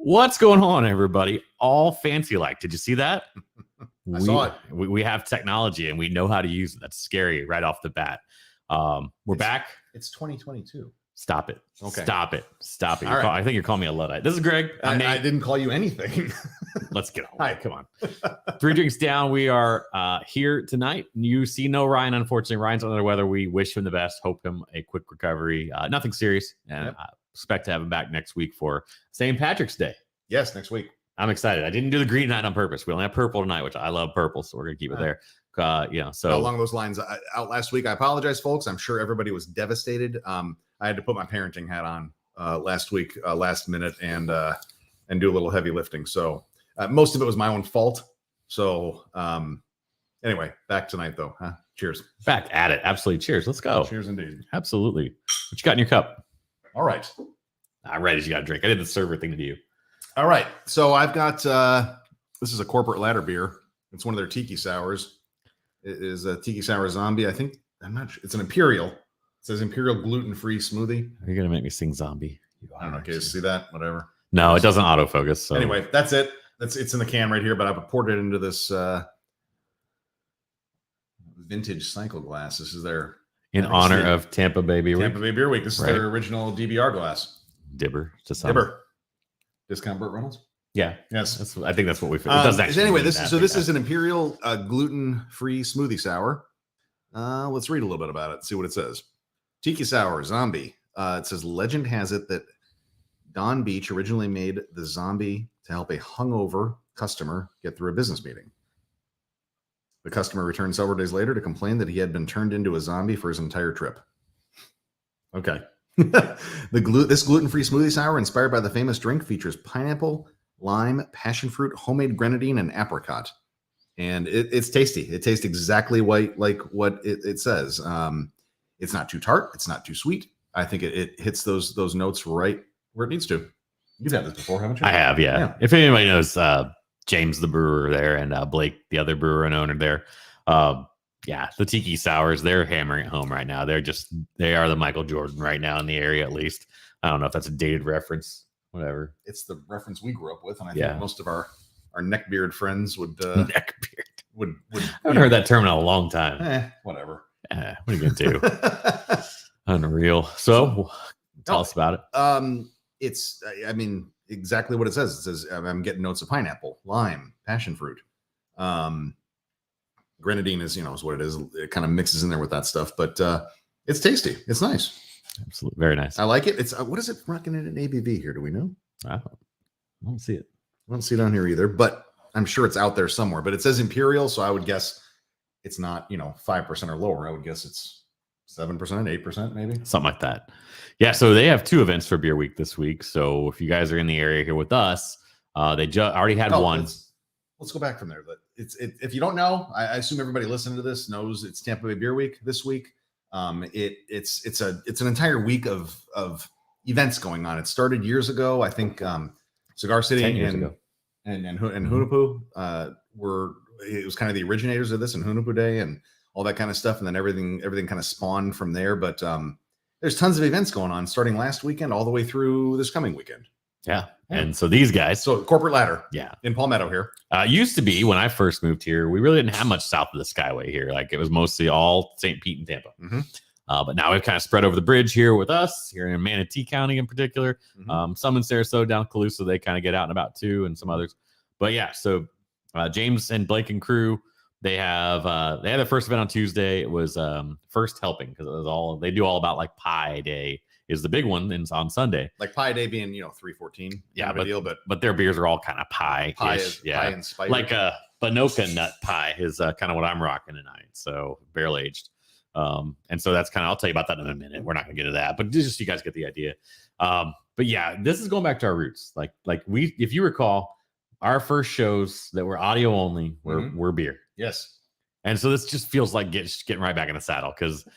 What's going on, everybody? All fancy like. Did you see that? I saw it. We have technology and we know how to use it. That's scary right off the bat. We're back. It's 2022. Stop it. Okay. Stop it. Stop it. All right. I think you're calling me a Luddite. This is Greg. I didn't call you anything. Let's get on. Hi. Come on. 3 drinks down. We are here tonight. You see no Ryan, unfortunately. Ryan's under the weather. We wish him the best. Hope him a quick recovery. Nothing serious. And I expect to have him back next week for St. Patrick's Day. Yes, next week. I'm excited. I didn't do the green night on purpose. We only have purple tonight, which I love purple, so we're gonna keep it there. So along those lines, out last week. I apologize, folks. I'm sure everybody was devastated. I had to put my parenting hat on last week, last minute, and do a little heavy lifting. So most of it was my own fault. So anyway, back tonight though. Huh? Cheers. Back at it. Absolutely. Cheers. Let's go. Cheers indeed. Absolutely. What you got in your cup? All right. I'm ready. You got to drink. I did the server thing to you. All right. So I've got this is a corporate ladder beer. It's one of their tiki sours. It is a tiki sour zombie. I'm not sure. It's an imperial. It says imperial gluten-free smoothie. You're gonna make me sing zombie. I don't know. Okay, see that? Whatever. No, it doesn't autofocus. So anyway, that's it. It's in the can right here, but I've poured it into this vintage cycle glass. This is their in honor of Tampa Bay Beer Week. Tampa Bay Beer Week. This is their original DBR glass. Dibber. Dibber. Discount Burt Reynolds. Yeah. Yes. I think that's what we figured. It doesn't actually anyway, this is an imperial gluten-free smoothie sour. Let's read a little bit about it. See what it says. Tiki sour zombie. It says legend has it that Don Beach originally made the zombie to help a hungover customer get through a business meeting. The customer returned several days later to complain that he had been turned into a zombie for his entire trip. Okay. This gluten-free smoothie sour, inspired by the famous drink, features pineapple, lime, passion fruit, homemade grenadine, and apricot. And it's tasty. It tastes exactly like what it says. It's not too tart. It's not too sweet. I think it hits those notes right where it needs to. You've had this before, haven't you? I have, yeah. If anybody knows James, the brewer there, and Blake, the other brewer and owner there, the tiki sours, they're hammering it home right now. They are the Michael Jordan right now in the area, at least. I don't know if that's a dated reference, whatever. It's the reference we grew up with, and I think most of our neckbeard friends would neckbeard would I haven't heard that term in a long time. Whatever. What are you gonna do? Unreal. So tell us about it. It's exactly what it says. It says I'm getting notes of pineapple, lime, passion fruit. Grenadine is what it is. It kind of mixes in there with that stuff, but it's tasty. It's nice. Absolutely, very nice. I like it. It's what is it rocking in an ABV here? Do we know? I don't see it. I don't see it on here either, but I'm sure it's out there somewhere. But it says imperial, so I would guess it's not 5% or lower. I would guess it's 7%, 8%, maybe something like that. Yeah. So they have 2 events for Beer Week this week. So if you guys are in the area here with us, they already had one. Let's go back from there. If you don't know, I assume everybody listening to this knows it's Tampa Bay Beer Week this week. It's an entire week of events going on. It started years ago. I think Cigar City and Hunahpu it was kind of the originators of this, and Hunahpu Day and all that kind of stuff, and then everything kind of spawned from there. But there's tons of events going on starting last weekend all the way through this coming weekend. Yeah. And so these guys, corporate ladder, in Palmetto here. Used to be when I first moved here, we really didn't have much south of the Skyway here. Like it was mostly all St. Pete and Tampa. Mm-hmm. But now we've kind of spread over the bridge here with us here in Manatee County in particular. Mm-hmm. Some in Sarasota, down Calusa, they kind of get out and about too, and some others. But yeah, so James and Blake and crew, they had their first event on Tuesday. It was First Helping, because it was they do all about like Pie Day is the big one on Sunday. Like Pie Day being 314. Yeah, but their beers are all kind of pie inspired. Like a Banoka nut pie is kind of what I'm rocking tonight. So barrel aged. And so that's kind of, I'll tell you about that in a minute. We're not gonna get into that, but just so you guys get the idea. But yeah, this is going back to our roots. Like if you recall, our first shows that were audio only were beer. Yes. And so this just feels like getting right back in the saddle because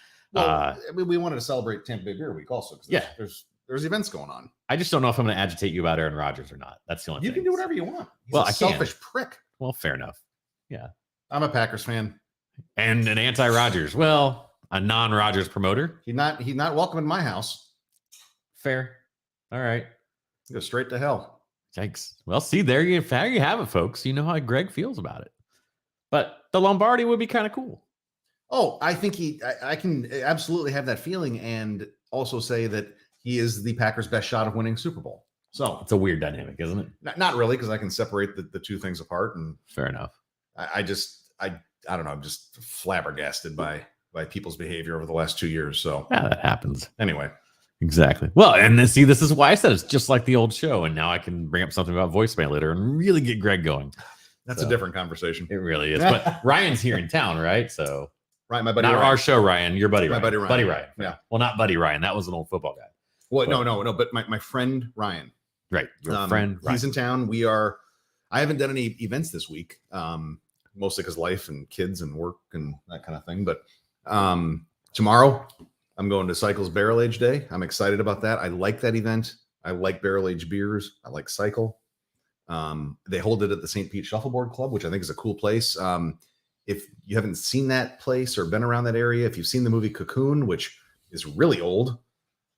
we wanted to celebrate Tampa Bay Beer Week also. There's events going on. I just don't know if I'm going to agitate you about Aaron Rodgers or not. That's the only thing. You can do whatever you want. He's a selfish prick. Well, fair enough. Yeah. I'm a Packers fan. And an anti-Rodgers. Well, a non-Rodgers promoter. He's not welcome in my house. Fair. All right. Go straight to hell. Yikes. Well, see, there you have it, folks. You know how Greg feels about it. But the Lombardi would be kind of cool. Oh, I think I can absolutely have that feeling, and also say that he is the Packers' best shot of winning Super Bowl. So It's a weird dynamic, isn't it? not really, because I can separate the two things apart. And Fair enough. I don't know. I'm just flabbergasted by people's behavior over the last 2 years. So Yeah, that happens. anyway, Exactly. Well, and then, see, this is why I said it's just like the old show. And now I can bring up something about voicemail later and really get Greg going. that's a different conversation. It really is. But Ryan's here in town, right? So Right, my buddy. not Ryan. our show, Ryan. Your buddy, My Ryan. buddy Ryan. Buddy Ryan. Yeah. Well, not Buddy Ryan. That was an old football guy. Well, no. But my friend Ryan. Right. Your friend. Ryan. He's in town. I haven't done any events this week, mostly because life and kids and work and that kind of thing. But tomorrow, I'm going to Cycle's Barrel Age Day. I'm excited about that. I like that event. I like barrel age beers. I like Cycle. They hold it at the St. Pete Shuffleboard Club, which I think is a cool place. If you haven't seen that place or been around that area, if you've seen the movie Cocoon, which is really old,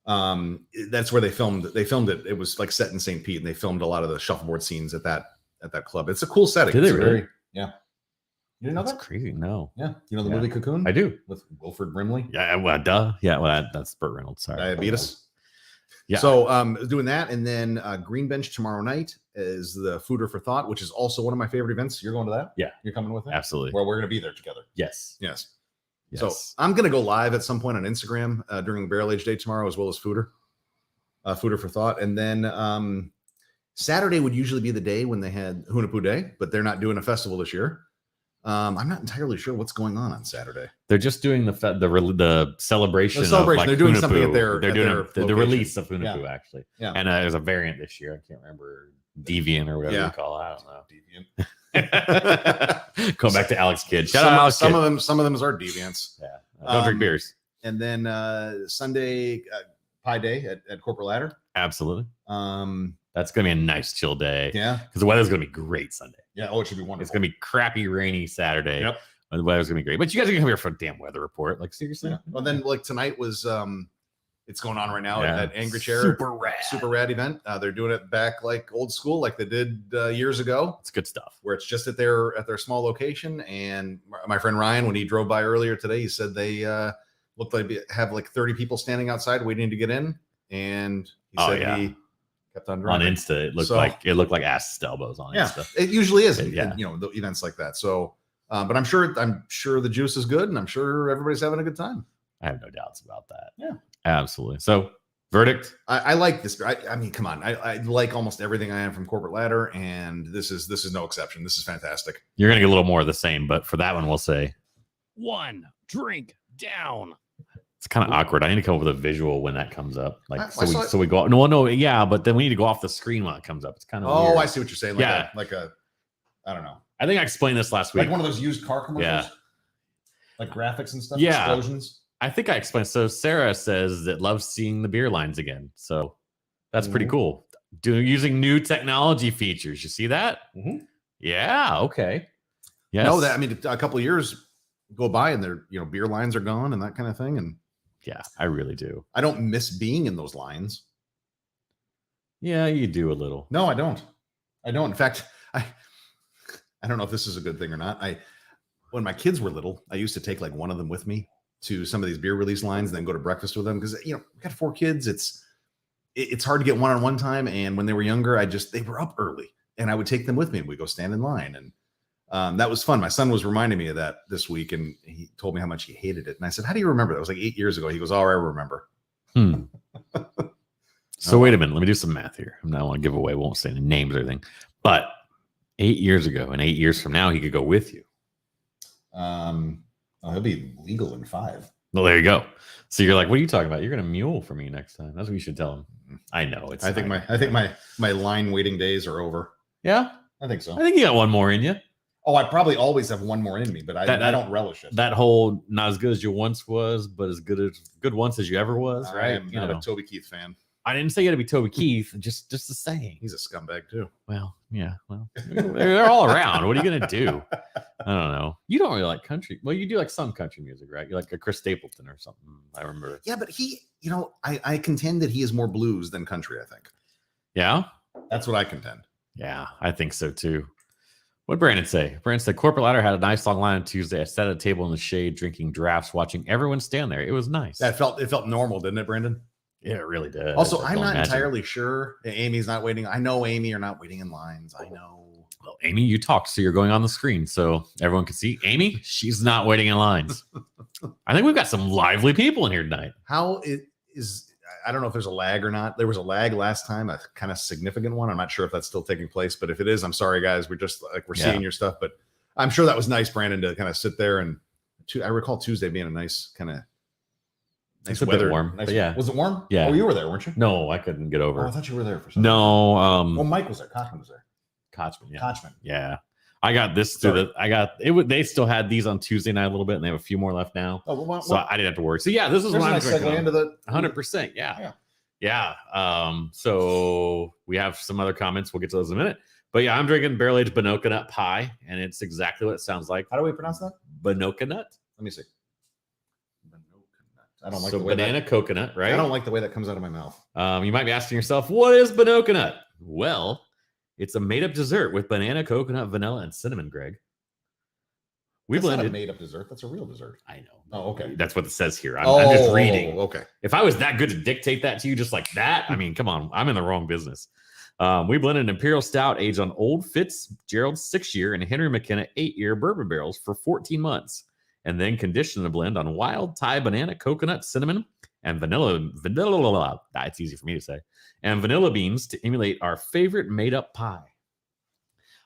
that's where they filmed it. It was like set in St. Pete, and they filmed a lot of the shuffleboard scenes at that club. It's a cool setting. Did they really? Yeah. You didn't know That's that? crazy. No. Yeah. You know the movie Cocoon? I do. With Wilford Brimley? Yeah. Well, duh. Yeah. Well, that's Burt Reynolds. Sorry. Diabetes. Yeah. So doing that, and then Green Bench tomorrow night is the Fooder for Thought, which is also one of my favorite events. You're going to that? Yeah. You're coming with me? Absolutely. Well, we're going to be there together. Yes. Yes. Yes. So I'm going to go live at some point on Instagram during the Barrel Age Day tomorrow, as well as Fooder for Thought. And then Saturday would usually be the day when they had Hunapoo Day, but they're not doing a festival this year. I'm not entirely sure what's going on Saturday. They're just doing the celebration. The celebration. Of, like, they're doing Hunapoo. something at their. They're at doing their the location. release of Hunapoo, actually. Yeah. And there's a variant this year. I can't remember, Deviant or whatever you call it. I don't know. Going back to Alex Kidd. Shout out Alex some Kidd. of them. Some of them are deviants. Yeah. Don't drink beers. And then Sunday Pie Day at Corporate Ladder. Absolutely. That's gonna be a nice chill day. Yeah. Because the weather's gonna be great Sunday. Yeah. Oh, it should be wonderful. It's gonna be crappy, rainy Saturday. Yep. And the weather's gonna be great. But you guys are gonna come here for a damn weather report. Like, seriously? Yeah. Well, then like tonight was it's going on right now Yeah. at Angry Chair. Super rad. Event. They're doing it back like old school, like they did years ago. It's good stuff. Where it's just at their small location. And my friend Ryan, when he drove by earlier today, he said they looked like they have like 30 people standing outside waiting to get in. And he said he kept on driving. On Insta, it looked like ass to elbows on Insta. It usually is. Yeah. The events like that. So, but I'm sure the juice is good, and I'm sure everybody's having a good time. I have no doubts about that. Yeah, absolutely. So, verdict. I like this. I mean, come on. I like almost everything I am from Corporate Ladder, and this is no exception. This is fantastic. You're gonna get a little more of the same, but for that one, we'll say 1 drink down. It's kind of awkward. I need to come up with a visual when that comes up. Like, so we go out. No, yeah, but then we need to go off the screen when it comes up. It's kind of weird. I see what you're saying. Like I don't know. I think I explained this last week. Like one of those used car commercials. Yeah. Like graphics and stuff. Yeah. Explosions. I think I explained. So Sarah says that loves seeing the beer lines again. So that's pretty cool. Using new technology features. You see that? Mm-hmm. Yeah. Okay. Yes. No, that, I mean, a couple of years go by and their beer lines are gone and that kind of thing. And yeah, I really do. I don't miss being in those lines. Yeah, you do a little. No, I don't. In fact, I don't know if this is a good thing or not. When my kids were little, I used to take like one of them with me to some of these beer release lines and then go to breakfast with them because we got 4 kids. It's hard to get one-on-one time. And when they were younger, they were up early and I would take them with me and we'd go stand in line. And that was fun. My son was reminding me of that this week and he told me how much he hated it. And I said, how do you remember that? It was like 8 years ago. He goes, oh, I remember. So wait a minute. Let me do some math here. I don't want to give away. Won't say any names or anything. But 8 years ago and 8 years from now, he could go with you. He'll be legal in 5. Well, there you go. So you're like, what are you talking about? You're gonna mule for me next time. That's what you should tell him. I know. I think my line waiting days are over. Yeah, I think so. I think you got one more in you. Oh, I probably always have one more in me, but I don't relish it. That whole not as good as you once was, but as good once as you ever was, right? I'm not a Toby Keith fan. I didn't say you had to be Toby Keith, just the saying. He's a scumbag too. Well, yeah. Well, they're all around. What are you gonna do? I don't know. You don't really like country. Well, you do like some country music, right? You like a Chris Stapleton or something. I remember. Yeah, but he, I contend that he is more blues than country. I think. Yeah. That's what I contend. Yeah, I think so too. What Brandon say? Brandon said corporate ladder had a nice long line on Tuesday. I sat at a table in the shade drinking drafts, watching everyone stand there. It was nice. It felt normal, didn't it, Brandon? Yeah, it really did. Also, I'm not entirely sure. Amy's not waiting. I know Amy, you're not waiting in lines. I know. Well, Amy, you talked, so you're going on the screen so everyone can see. Amy, she's not waiting in lines. I think we've got some lively people in here tonight. How it is, I don't know if there's a lag or not. There was a lag last time, a kind of significant one. I'm not sure if that's still taking place, but if it is, I'm sorry, guys. We're just like, we're seeing your stuff, but I'm sure that was nice, Brandon, to kind of sit there. And I recall Tuesday being a nice kind of nice weather. Warm, nice, yeah. Was it warm? Yeah. Oh, you were there, weren't you? No, I couldn't get over. Oh, I thought you were there for something. No. Well, Mike was there. Kochman was there. Kochman, yeah. Kochman. Yeah. I got this through they still had these on Tuesday night a little bit, and they have a few more left now. Oh, well, so I didn't have to worry. So yeah, this is what I'm drinking. Into the 100%. Yeah. So we have some other comments. We'll get to those in a minute. But yeah, I'm drinking barrel aged Binoka nut pie, and it's exactly what it sounds like. How do we pronounce that? Binoka nut. Let me see. I don't like the way banana coconut, right? I don't like the way that comes out of my mouth. You might be asking yourself, what is Binoka nut? Well, it's a made-up dessert with banana, coconut, vanilla, and cinnamon, Greg. That's not a made-up dessert. That's a real dessert. I know. Oh, okay. That's what it says here. I'm just reading. Okay. If I was that good to dictate that to you just like that, I mean, come on. I'm in the wrong business. We blended an Imperial Stout aged on Old Fitzgerald's 6-year and Henry McKenna 8-year bourbon barrels for 14 months, and then conditioned the blend on wild Thai banana, coconut, cinnamon, and vanilla. It's easy for me to say. And vanilla beans to emulate our favorite made-up pie.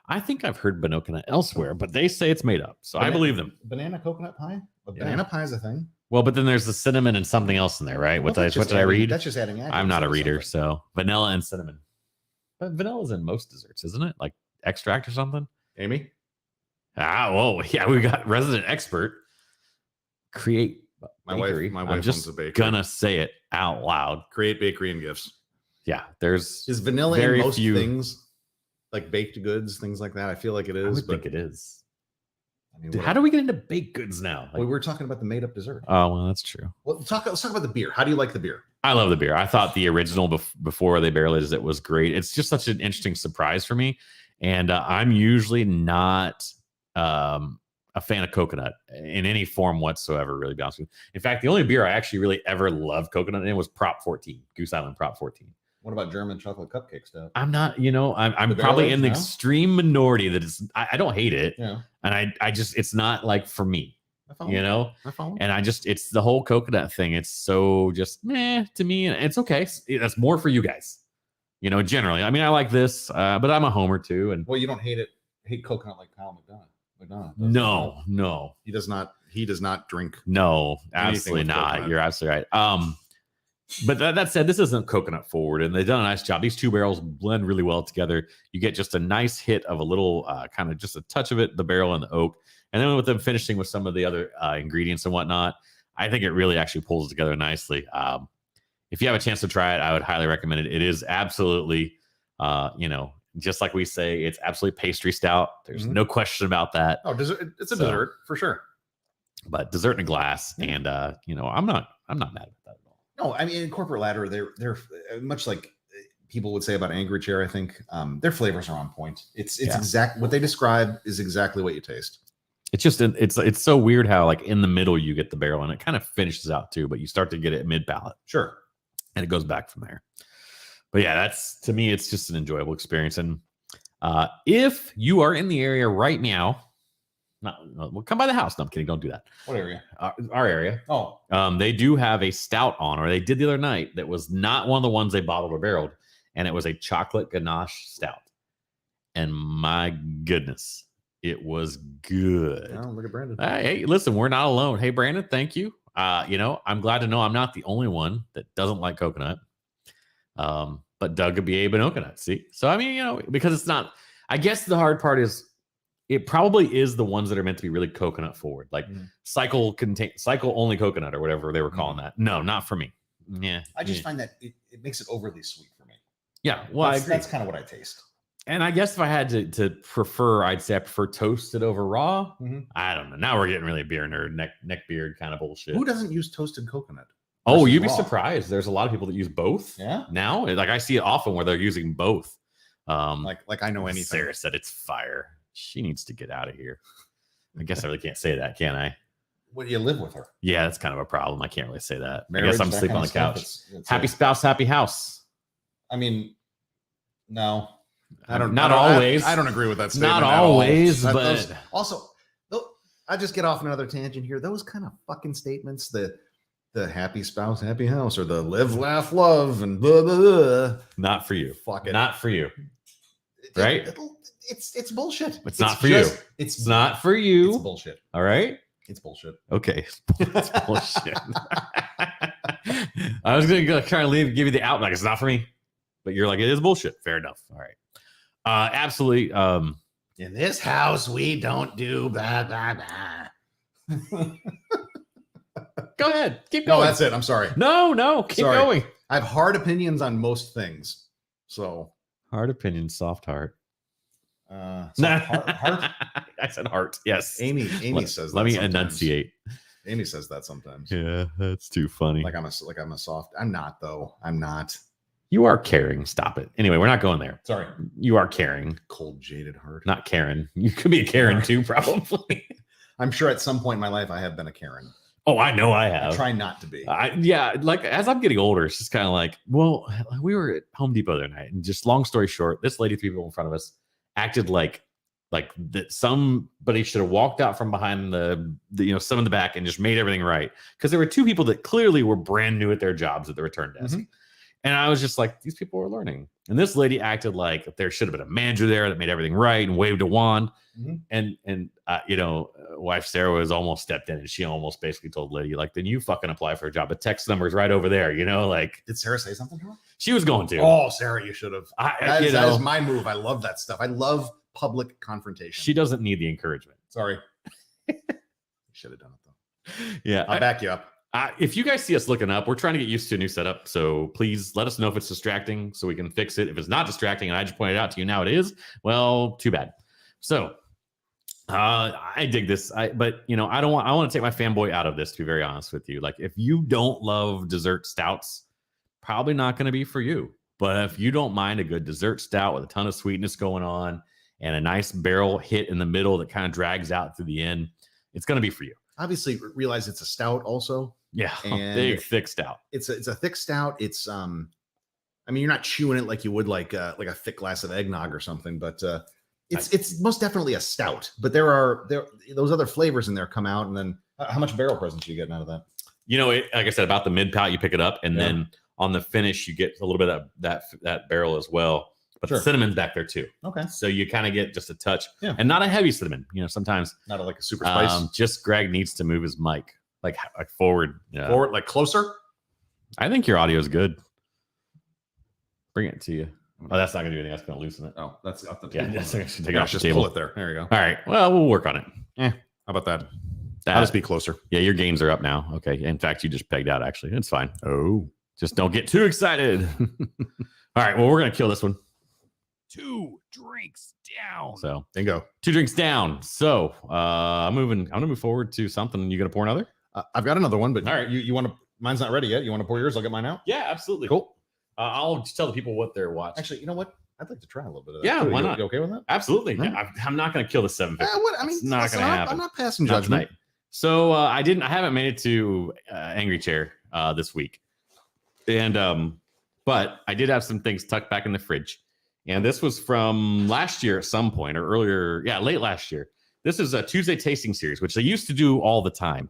I think I've heard Binoka nut elsewhere, but they say it's made up, so I believe them. Banana coconut pie? Banana pie is a thing? Well, but then there's the cinnamon and something else in there, right? What did I read? That's just adding. I'm not a reader, so vanilla and cinnamon. But vanilla's in most desserts, isn't it? Like extract or something? Amy? Whoa. Yeah, we got resident expert. Create Bakery. My wife I'm just owns a bakery. gonna say it out loud. Create Bakery and Gifts. Yeah, is vanilla in most things, like baked goods, things like that. I feel like it is. I think it is. I mean, how do we get into baked goods now? We were talking about the made-up dessert. Oh, well, that's true. Well, let's talk about the beer. How do you like the beer? I love the beer. I thought the original before they barrel aged it was great. It's just such an interesting surprise for me, and I'm usually not a fan of coconut in any form whatsoever, really, be honest with you. In fact, the only beer I actually really ever loved coconut in was Prop 14, Goose Island Prop 14. What about German chocolate cupcake stuff? I'm not, I'm probably in the extreme minority that I don't hate it. Yeah. And I just, it's not like for me, I follow. And it's the whole coconut thing. It's so just meh to me. And it's okay. That's more for you guys, generally. I mean, I like this, but I'm a homer too. And well, you don't hate coconut like Kyle McDonough. No. He does not drink. No, absolutely not. Coconut. You're absolutely right. But that said, this isn't coconut forward, and they've done a nice job. These two barrels blend really well together. You get just a nice hit of a little kind of just a touch of it, the barrel and the oak. And then with them finishing with some of the other ingredients and whatnot, I think it really actually pulls together nicely. If you have a chance to try it, I would highly recommend it. It is absolutely, just like we say, it's absolutely pastry stout. There's no question about that. Oh, dessert, it's a dessert for sure. But dessert in a glass, and I'm not mad at that at all. No, I mean, in corporate ladder, they're much like people would say about Angry Chair. I think their flavors are on point. It's exact what they describe is exactly what you taste. It's just it's so weird how like in the middle you get the barrel and it kind of finishes out too, but you start to get it mid palate. Sure, and it goes back from there. But yeah, to me, it's just an enjoyable experience. And if you are in the area right now, we'll come by the house. No, I'm kidding. Don't do that. What area? Our area. Oh. They do have a stout on, or they did the other night, that was not one of the ones they bottled or barreled, and it was a chocolate ganache stout. And my goodness, it was good. Oh, look at Brandon. Hey, listen, we're not alone. Hey, Brandon, thank you. I'm glad to know I'm not the only one that doesn't like coconut. But Doug could be a Binoka nut. See? So, I mean, because it's not, I guess the hard part is it probably is the ones that are meant to be really coconut forward, like cycle only coconut or whatever they were calling that. No, not for me. Yeah. I just find that it makes it overly sweet for me. Yeah. Well, that's kind of what I taste. And I guess if I had to prefer, I'd say I prefer toasted over raw. I don't know. Now we're getting really beer nerd, neck beard kind of bullshit. Who doesn't use toasted coconut? Oh, you'd be surprised. There's a lot of people that use both. Yeah. Now, like I see it often where they're using both. Like I know anything. Sarah said it's fire. She needs to get out of here. I guess I really can't say that, can I? What do you live with her? Yeah, that's kind of a problem. I can't really say that. Marriage, I guess I'm sleeping on the couch. It's Happy spouse, happy house. I mean, no, Not always. I don't agree with that statement. Not always, but but also, I just get off another tangent here. Those kind of fucking statements, the happy spouse, happy house, or the live, laugh, love, and blah, blah, blah. Not for you. Fuck it. Not for you. Right? It's bullshit. It's not for you. It's not for you. It's bullshit. All right. It's bullshit. Okay. It's bullshit. I was going to try and give you the out. Like, it's not for me. But you're like, it is bullshit. Fair enough. All right. Absolutely. In this house, we don't do blah, blah, blah. Go ahead. Keep going. No, that's it. I'm sorry. No. Keep going. I have hard opinions on most things. So hard opinion, soft heart. Heart? I said heart. Yes. Amy says that. Let me sometimes. enunciate. Amy says that sometimes. Yeah, that's too funny. Like I'm a soft. I'm not though. I'm not. You are caring. Stop it. Anyway, we're not going there. Sorry. You are caring. Cold, jaded heart. Not Karen. You could be a Karen too, probably. I'm sure at some point in my life I have been a Karen. Oh, I know I have. I try not to be. Yeah, like as I'm getting older, it's just kind of like, well, we were at Home Depot the other night, and just long story short, this lady, 3 people in front of us, acted like that somebody should have walked out from behind the some in the back and just made everything right, because there were 2 people that clearly were brand new at their jobs at the return desk. Mm-hmm. And I was just like, these people are learning. And this lady acted like there should have been a manager there that made everything right and waved a wand. Mm-hmm. And wife Sarah was almost stepped in, and she almost basically told the lady, like, then you fucking apply for a job. The text number is right over there. Like, did Sarah say something to her? She was going to. Oh, Sarah, you should have. That is my move. I love that stuff. I love public confrontation. She doesn't need the encouragement. Sorry. Should have done it though. Yeah. I'll back you up. If you guys see us looking up, we're trying to get used to a new setup. So please let us know if it's distracting so we can fix it. If it's not distracting and I just pointed out to you now it is, well, too bad. So I dig this. I want to take my fanboy out of this, to be very honest with you. Like, if you don't love dessert stouts, probably not going to be for you. But if you don't mind a good dessert stout with a ton of sweetness going on and a nice barrel hit in the middle that kind of drags out through the end, it's going to be for you. Obviously, realize it's a stout also. Yeah, big thick stout. It's a thick stout. It's I mean, you're not chewing it like you would like a thick glass of eggnog or something, but it's most definitely a stout. But there those other flavors in there come out, and then how much barrel presence are you getting out of that? Like I said, about the mid palate, you pick it up, and then on the finish, you get a little bit of that barrel as well. But the cinnamon's back there too. Okay, so you kind of get just a touch, and not a heavy cinnamon. Sometimes not like a super spice. Just Greg needs to move his mic. Like forward, forward, like closer. I think your audio is good. Bring it to you. Oh, that's not gonna do anything. That's gonna loosen it. Oh, that's up the table. Yeah, that's actually take it off the just table. Pull it there. There you go. All right. Well, we'll work on it. How about that? I'll just be closer. Yeah, your gains are up now. Okay. In fact, you just pegged out. Actually, it's fine. Oh, just don't get too excited. All right. Well, we're gonna kill this one. 2 drinks down. So bingo. 2 drinks down. So I'm gonna move forward to something. You gonna pour another? I've got another one, but all right, you want to? Mine's not ready yet. You want to pour yours? I'll get mine out. Yeah, absolutely. Cool. I'll just tell the people what they're watching. Actually, you know what? I'd like to try a little bit of that. Yeah, too. why not? You okay with that? Absolutely. Right. Yeah, I'm not going to kill the 750. I mean, it's not going to happen. I'm not passing judgment. Tonight. So I haven't made it to Angry Chair this week, and but I did have some things tucked back in the fridge, and this was from last year at some point or earlier. Yeah, late last year. This is a Tuesday tasting series, which they used to do all the time.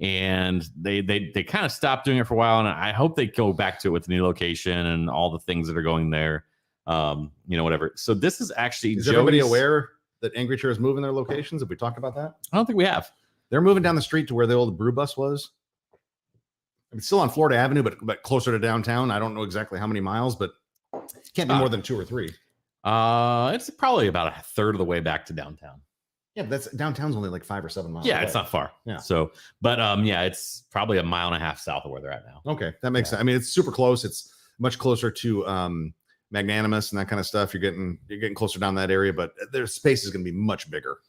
And they kind of stopped doing it for a while, and I hope they go back to it with the new location and all the things that are going there. Whatever. So this is actually everybody aware that Angry Chair is moving their locations? Have we talked about that? I don't think we have. They're moving down the street to where the old brew bus was. It's still on Florida Avenue, but closer to downtown. I don't know exactly how many miles, but it can't be more than 2 or 3. It's probably about a third of the way back to downtown. Yeah, but downtown's only like 5 or 7 miles. Yeah, away. It's not far. Yeah. So, but it's probably a mile and a half south of where they're at now. Okay, that makes sense. I mean, it's super close. It's much closer to Magnanimous and that kind of stuff. You're getting closer down that area, but their space is going to be much bigger.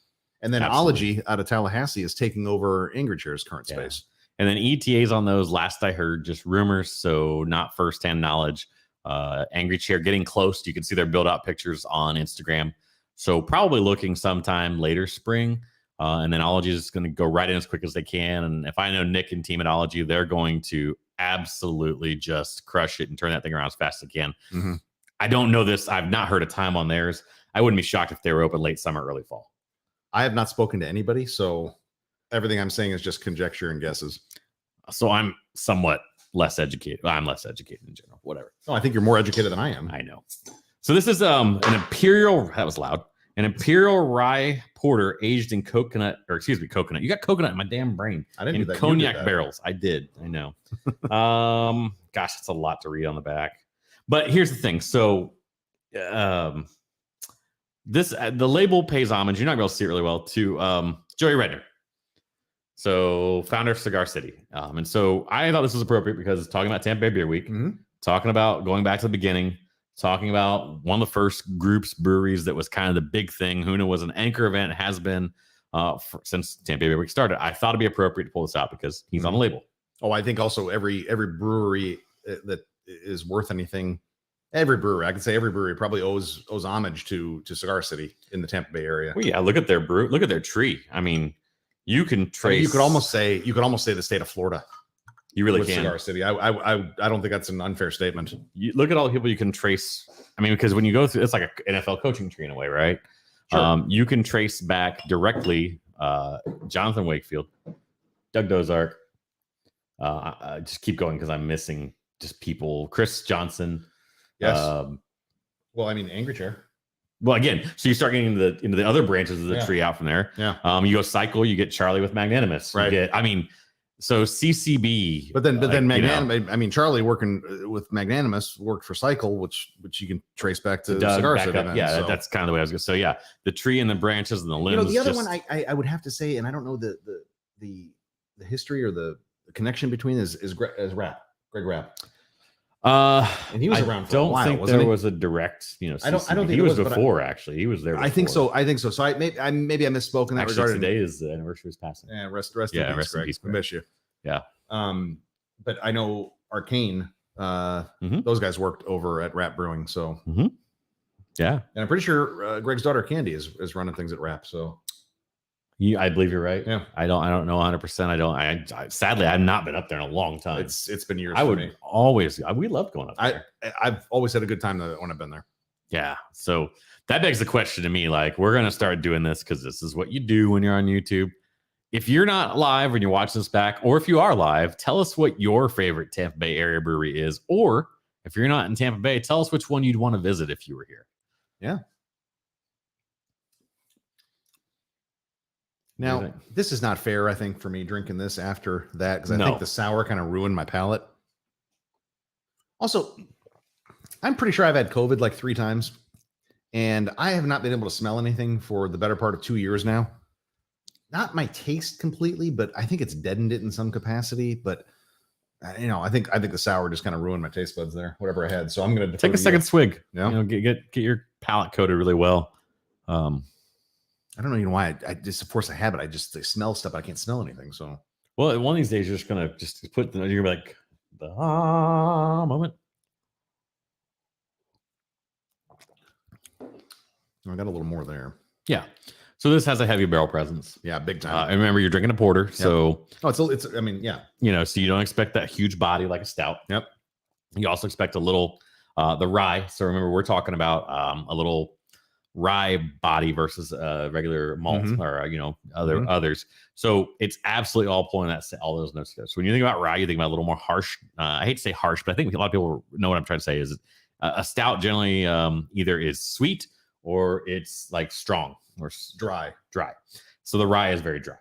And then Ology out of Tallahassee is taking over Angry Chair's current space. And then ETAs on those, last I heard, just rumors, so not firsthand knowledge, Angry Chair getting close. You can see their build out pictures on Instagram. So probably looking sometime later spring. And then Ology is going to go right in as quick as they can. And if I know Nick and Team at Ology, they're going to absolutely just crush it and turn that thing around as fast as they can. Mm-hmm. I don't know this. I've not heard a time on theirs. I wouldn't be shocked if they were open late summer, early fall. I have not spoken to anybody, so everything I'm saying is just conjecture and guesses. So I'm somewhat less educated. I'm less educated in general. Whatever. Oh, I think you're more educated than I am. I know. So this is an imperial. That was loud. An imperial rye porter aged in coconut. You got coconut in my damn brain. I didn't in do that. Cognac barrels. I did. I know. Gosh, that's a lot to read on the back. But here's the thing. So, the label pays homage. You're not going to be able to see it really well to Joey Redner. So, founder of Cigar City. And so I thought this was appropriate because it's talking about Tampa Bay Beer Week, talking about going back to the beginning, talking about one of the first breweries that was kind of the big thing. Huna was an anchor event, has been since Tampa Bay Beer Week started. I thought it'd be appropriate to pull this out because he's on the label. Oh, I think also every brewery that is worth anything, every brewery, I could say every brewery probably owes homage to Cigar City in the Tampa Bay area. Well, yeah, look at their look at their tree. I mean, you can trace. You could almost say the state of Florida. You really with can. Cigar City. I don't think that's an unfair statement. You look at all the people you can trace. I mean, because when you go through, it's like an NFL coaching tree in a way, right? Sure. You can trace back directly Jonathan Wakefield, Doug Dozark. Just keep going because I'm missing just people. Chris Johnson. Yes. Well, I mean, Angry Chair. Well, again, so you start getting into the other branches of the tree out from there. Yeah. You go cycle, you get Charlie with Magnanimous. Right. So CCB. But then Magnanimous. I mean, Charlie working with Magnanimous worked for Cycle, which you can trace back to Cigar City. Yeah, that's kind of the way I was going to say. So yeah, the tree and the branches and the limbs. The other one I would have to say, and I don't know the history or the connection between is Greg Rapp. And he was around for a while. I don't think there was a direct, CCB. I don't think he was before. Actually, he was there before. I think so. So I maybe I misspoke in that regard. Today is the anniversary of his passing. Yeah, rest in peace, Greg. I miss you. Yeah. But I know Arcane. Those guys worked over at Rapp Brewing. So yeah, and I'm pretty sure Greg's daughter Candy is running things at Rapp. So. I believe you're right. Yeah, I don't know 100%. I sadly I've not been up there in a long time. It's been years. We loved going up there. I've always had a good time when I've been there. Yeah. So that begs the question to me, like, we're gonna start doing this because this is what you do when you're on YouTube. If you're not live when you're watching this back, or if you are live, tell us what your favorite Tampa Bay area brewery is. Or if you're not in Tampa Bay, tell us which one you'd want to visit if you were here. Yeah. Now, this is not fair, I think, for me drinking this after that, because I think the sour kind of ruined my palate. Also, I'm pretty sure I've had COVID like 3 times, and I have not been able to smell anything for the better part of 2 years now. Not my taste completely, but I think it's deadened it in some capacity. But I think the sour just kind of ruined my taste buds there, whatever I had. So I'm going to take a second swig. Yeah, get your palate coated really well. I don't know why. I just, of course, I have it. I smell stuff. I can't smell anything. So, well, one of these days, you're just gonna put you're gonna be like the moment. I got a little more there. Yeah. So this has a heavy barrel presence. Yeah, big time. And remember, you're drinking a porter, so it's. I mean, yeah. So you don't expect that huge body like a stout. Yep. You also expect a little the rye. So remember, we're talking about a little rye body versus regular malt or others. So it's absolutely all pulling all those notes together. So when you think about rye, you think about a little more harsh. I hate to say harsh, but I think a lot of people know what I'm trying to say is a stout generally either is sweet or it's like strong or dry. So the rye is very dry.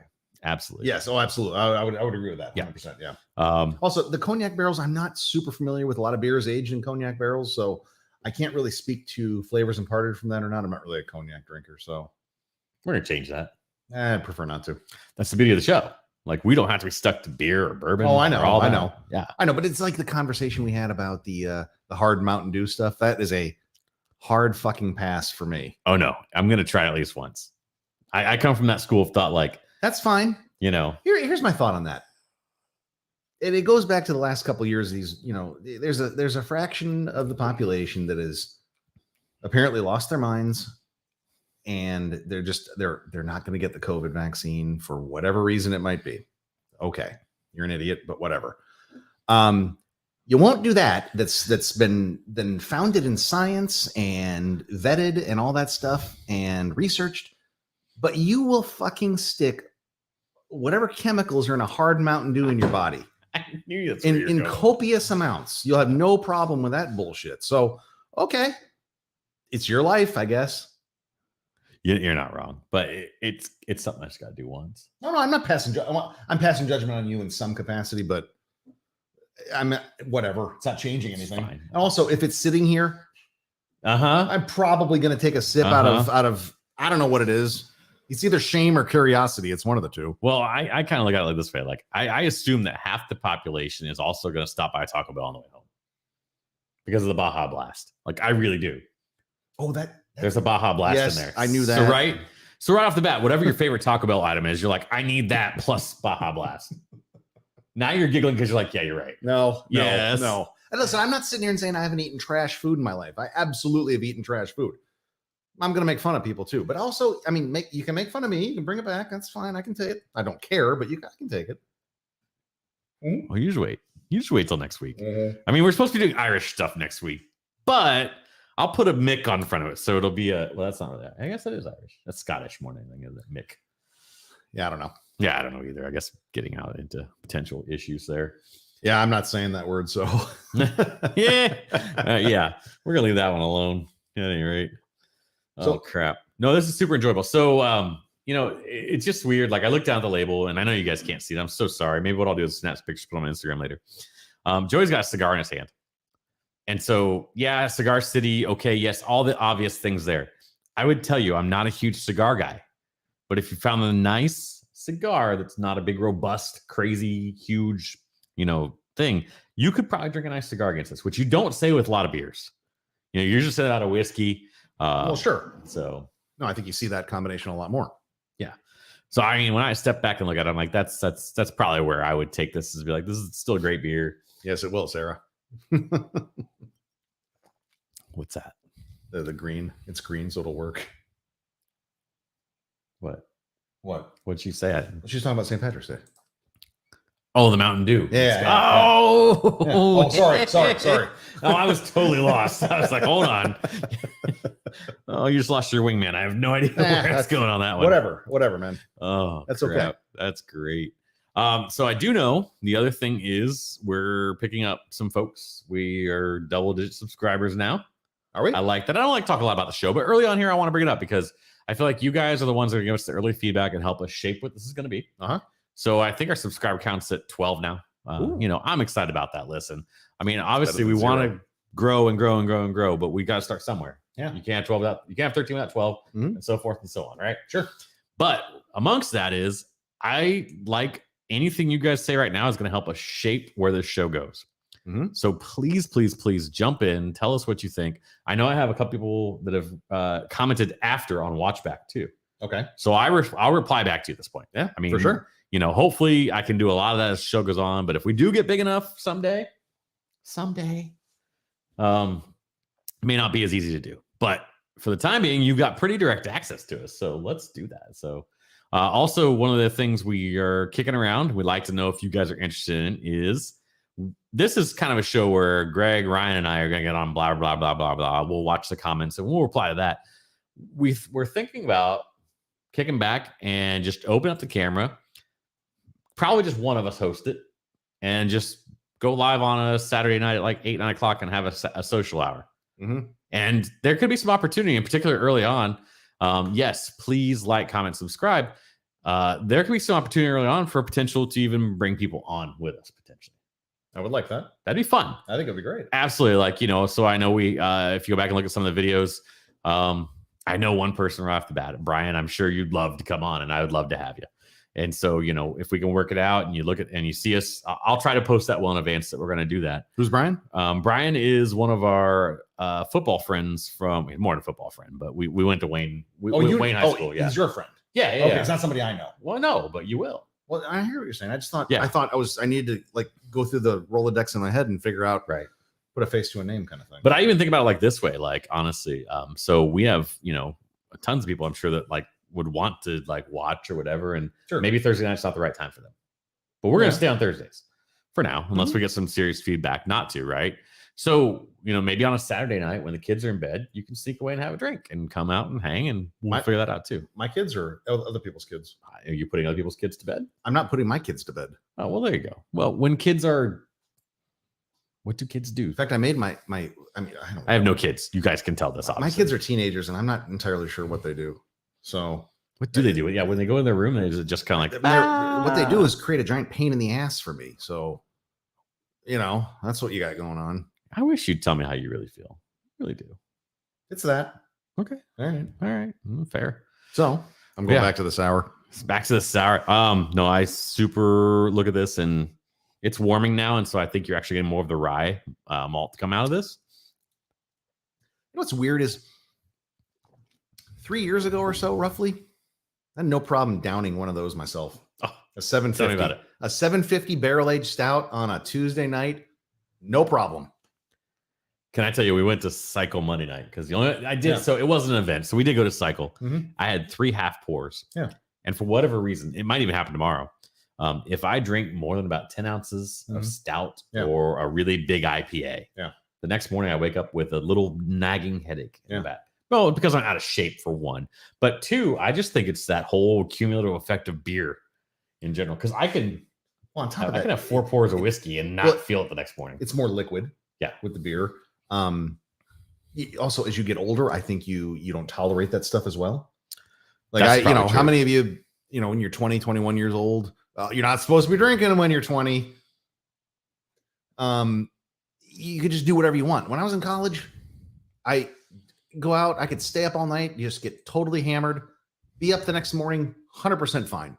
Absolutely. Yes. Oh, absolutely. I would agree with that. 100%. Yeah. Also, the cognac barrels, I'm not super familiar with a lot of beers aged in cognac barrels, so I can't really speak to flavors imparted from that or not. I'm not really a cognac drinker, so we're gonna change that. I prefer not to. That's the beauty of the show. Like, we don't have to be stuck to beer or bourbon. Oh, I know. Yeah, I know. But it's like the conversation we had about the hard Mountain Dew stuff. That is a hard fucking pass for me. Oh no, I'm gonna try it at least once. I come from that school of thought. Like, that's fine. Here's my thought on that. it goes back to the last couple of years. These, there's a fraction of the population that is apparently lost their minds, and they're not going to get the COVID vaccine for whatever reason it might be. Okay, you're an idiot, but whatever. You won't do that. That's been founded in science and vetted and all that stuff and researched, but you will fucking stick whatever chemicals are in a hard Mountain Dew in your body. I knew that's in copious amounts. You'll have no problem with that bullshit. So, okay, it's your life, I guess. You're not wrong, but it's something I just got to do once. No, I'm not passing. I'm passing judgment on you in some capacity, but I'm whatever. It's not changing anything. And also, if it's sitting here, I'm probably going to take a sip out of I don't know what it is. It's either shame or curiosity. It's one of the two. Well, I kind of look at it like this way. Like I assume that half the population is also going to stop by Taco Bell on the way home because of the Baja Blast. Like I really do. Oh, there's a Baja Blast in there. I knew that. So right off the bat, whatever your favorite Taco Bell item is, you're like, I need that plus Baja Blast. Now you're giggling because you're like, yeah, you're right. No. And listen, I'm not sitting here and saying I haven't eaten trash food in my life. I absolutely have eaten trash food. I'm going to make fun of people too. But also, I mean, you can make fun of me. You can bring it back. That's fine. I can take it. I don't care, but I can take it. Well, you just wait. You just wait till next week. I mean, we're supposed to be doing Irish stuff next week, but I'll put a Mick on front of it. So it'll be that's not really, I guess it is Irish. That's Scottish more than anything, isn't it? Mick. Yeah, I don't know. Yeah, I don't know either. I guess getting out into potential issues there. Yeah, I'm not saying that word, so. Yeah. We're going to leave that one alone. At any rate. Oh, crap. No, this is super enjoyable. So, it's just weird. Like I looked down at the label and I know you guys can't see it. I'm so sorry. Maybe what I'll do is snap pictures, put them on Instagram later. Joey's got a cigar in his hand. And so, yeah, Cigar City. Okay. Yes. All the obvious things there. I would tell you, I'm not a huge cigar guy, but if you found a nice cigar that's not a big, robust, crazy, huge, thing, you could probably drink a nice cigar against this, which you don't say with a lot of beers. You're just saying out of whiskey. Well, sure. So no, I think you see that combination a lot more. Yeah. So I mean, when I step back and look at it, I'm like, that's probably where I would take this, is be like, this is still a great beer. Yes, it will, Sarah. What's that? The green. It's green, so it'll work. What? What'd she say? She's talking about St. Patrick's Day. Oh, the Mountain Dew. Yeah. Oh, yeah. Sorry. Oh, I was totally lost. I was like, hold on. Oh, you just lost your wingman. I have no idea where it's going on that one. Whatever, man. Oh, that's crap. okay. That's great. So I do know the other thing is we're picking up some folks. We are double-digit subscribers now. Are we? I like that. I don't like to talk a lot about the show, but early on here, I want to bring it up because I feel like you guys are the ones that are giving us the early feedback and help us shape what this is going to be. So I think our subscriber count's at 12 now. I'm excited about that. Listen, I mean, obviously we want to grow and grow and grow and grow, but we got to start somewhere. Yeah. You can't have 13 without 12 and so forth and so on. Right. Sure. But amongst that is I like anything you guys say right now is going to help us shape where this show goes. So please, please, please jump in. Tell us what you think. I know I have a couple people that have commented after on Watchback too. Okay. So I'll reply back to you at this point. Yeah. I mean, for sure. Hopefully I can do a lot of that as the show goes on. But if we do get big enough someday, it may not be as easy to do. But for the time being, you've got pretty direct access to us. So let's do that. So also, one of the things we are kicking around, we'd like to know if you guys are interested in, is this is kind of a show where Greg, Ryan, and I are going to get on blah, blah, blah, blah, blah. We'll watch the comments and we'll reply to that. We're thinking about kicking back and just open up the camera. Probably just one of us host it and just go live on a Saturday night at like 8, 9 o'clock and have a social hour. And there could be some opportunity, in particular early on. Yes, please like, comment, subscribe. There could be some opportunity early on for potential to even bring people on with us potentially. I would like that. That'd be fun. I think it'd be great. Absolutely. Like, so I know if you go back and look at some of the videos, I know one person right off the bat, Brian, I'm sure you'd love to come on and I would love to have you. And so, if we can work it out and you look at and you see us, I'll try to post that well in advance that we're going to do that. Who's Brian? Brian is one of our football friends more than a football friend, but we went to Wayne. Wayne High School. Yeah, he's your friend. Yeah. Okay, it's not somebody I know. Well, no, but you will. Well, I hear what you're saying. I just thought Yeah. I needed to like go through the Rolodex in my head and figure out Right. put a face to a name kind of thing. But I even think about it like this way, like honestly. So we have, tons of people I'm sure that like would want to like watch or whatever. And Sure. maybe Thursday night's not the right time for them. But we're gonna stay on Thursdays for now, unless Mhm. we get some serious feedback not to, right? So, maybe on a Saturday night when the kids are in bed, you can sneak away and have a drink and come out and hang, and we'll figure that out too. My kids are other people's kids. Are you putting other people's kids to bed? I'm not putting my kids to bed. Oh, well, there you go. Well, when kids are, what do kids do? In fact, I made my I have no kids. You guys can tell this. My kids are teenagers, and I'm not entirely sure what they do. So what do they do? Yeah, when they go in their room, they just kind of like what they do is create a giant pain in the ass for me. So, that's what you got going on. I wish you'd tell me how you really feel. I really do. It's that. Okay. All right. Fair. So I'm going back to the sour. Back to the sour. No, I super look at this, and it's warming now, and so I think you're actually getting more of the rye malt to come out of this. What's weird is 3 years ago or so, roughly, I had no problem downing one of those myself. Oh, a 750. tell me about it. A 750 barrel-aged stout on a Tuesday night, no problem. Can I tell you, we went to Cycle Monday night because so it wasn't an event. So we did go to Cycle. Mm-hmm. I had 3 half pours. Yeah. And for whatever reason, it might even happen tomorrow. If I drink more than about 10 ounces of stout or a really big IPA, the next morning I wake up with a little nagging headache in the back. Well, because I'm out of shape for one. But 2, I just think it's that whole cumulative effect of beer in general. Because I can have 4 pours of whiskey and not feel it the next morning. It's more liquid. Yeah. With the beer. Also, as you get older, I think you don't tolerate that stuff as well. Like how many of you, when you're 20, 21 years old, you're not supposed to be drinking when you're 20. You could just do whatever you want. When I was in college, I go out, I could stay up all night, you just get totally hammered, be up the next morning, 100% fine.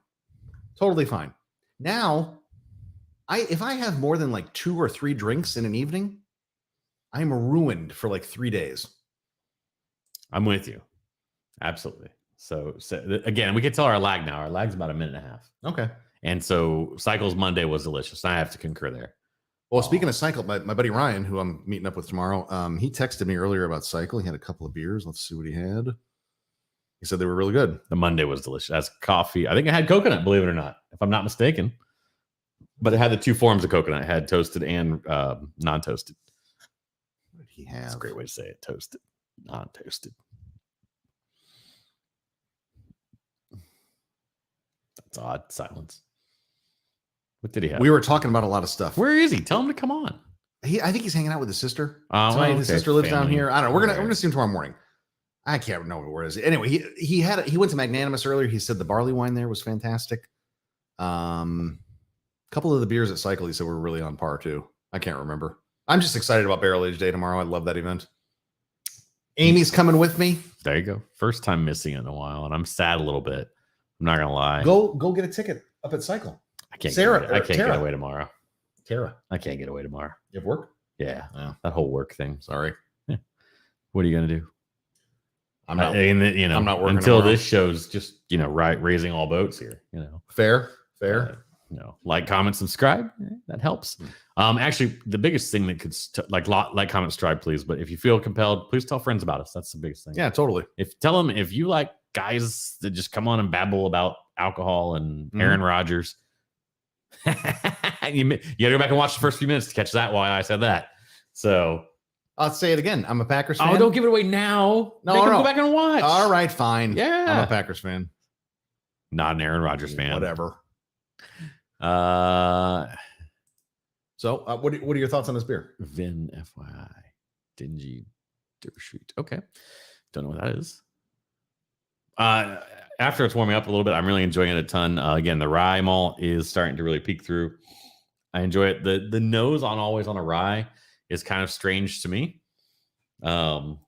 Totally fine. Now, if I have more than like 2 or 3 drinks in an evening, I'm ruined for like 3 days. I'm with you. Absolutely. So again, we can tell our lag now. Our lag's about a minute and a half. Okay. And so Cycles Monday was delicious. I have to concur there. Well, speaking of Cycle, my buddy Ryan, who I'm meeting up with tomorrow, he texted me earlier about Cycle. He had a couple of beers. Let's see what he had. He said they were really good. The Monday was delicious. As coffee. I think it had coconut, believe it or not, if I'm not mistaken. But it had the 2 forms of coconut. It had toasted and non-toasted. What did he have? That's a great way to say it. Toasted, non-toasted. That's odd. Silence. What did he have? We were talking about a lot of stuff. Where is he? Tell him to come on. I think he's hanging out with his sister. Okay. His sister lives down here. I don't know. We're gonna see him tomorrow morning. I can't know where it is. Anyway, he went to Magnanimous earlier. He said the barley wine there was fantastic. Couple of the beers at Cycle he said were really on par too. I can't remember. I'm just excited about Barrel Age Day tomorrow. I love that event. Amy's coming with me. There you go. First time missing it in a while, and I'm sad a little bit. I'm not gonna lie. Go get a ticket up at Cycle. I can't. Sarah, I can't get away tomorrow. Tara, I can't get away tomorrow. You have work? Yeah, oh. That whole work thing. Sorry. Yeah. What are you gonna do? I'm not. I'm not working until tomorrow. This show's just raising all boats here. Fair. Like, comment, subscribe. That helps. Actually, the biggest thing that could like, comment, subscribe, please. But if you feel compelled, please tell friends about us. That's the biggest thing. Yeah, totally. Tell them if you like guys that just come on and babble about alcohol and Aaron Rodgers. you gotta go back and watch the first few minutes to catch that. Why I said that. So I'll say it again. I'm a Packers fan. Oh, don't give it away now. No, Make them go back and watch. All right, fine. Yeah, I'm a Packers fan. Not an Aaron Rodgers fan. Whatever. So, what are your thoughts on this beer? Vin, FYI, Dingy Derby Street. Okay, don't know what that is. After it's warming up a little bit, I'm really enjoying it a ton. Again, the rye malt is starting to really peek through. I enjoy it. The nose on Always on a Rye is kind of strange to me. I'm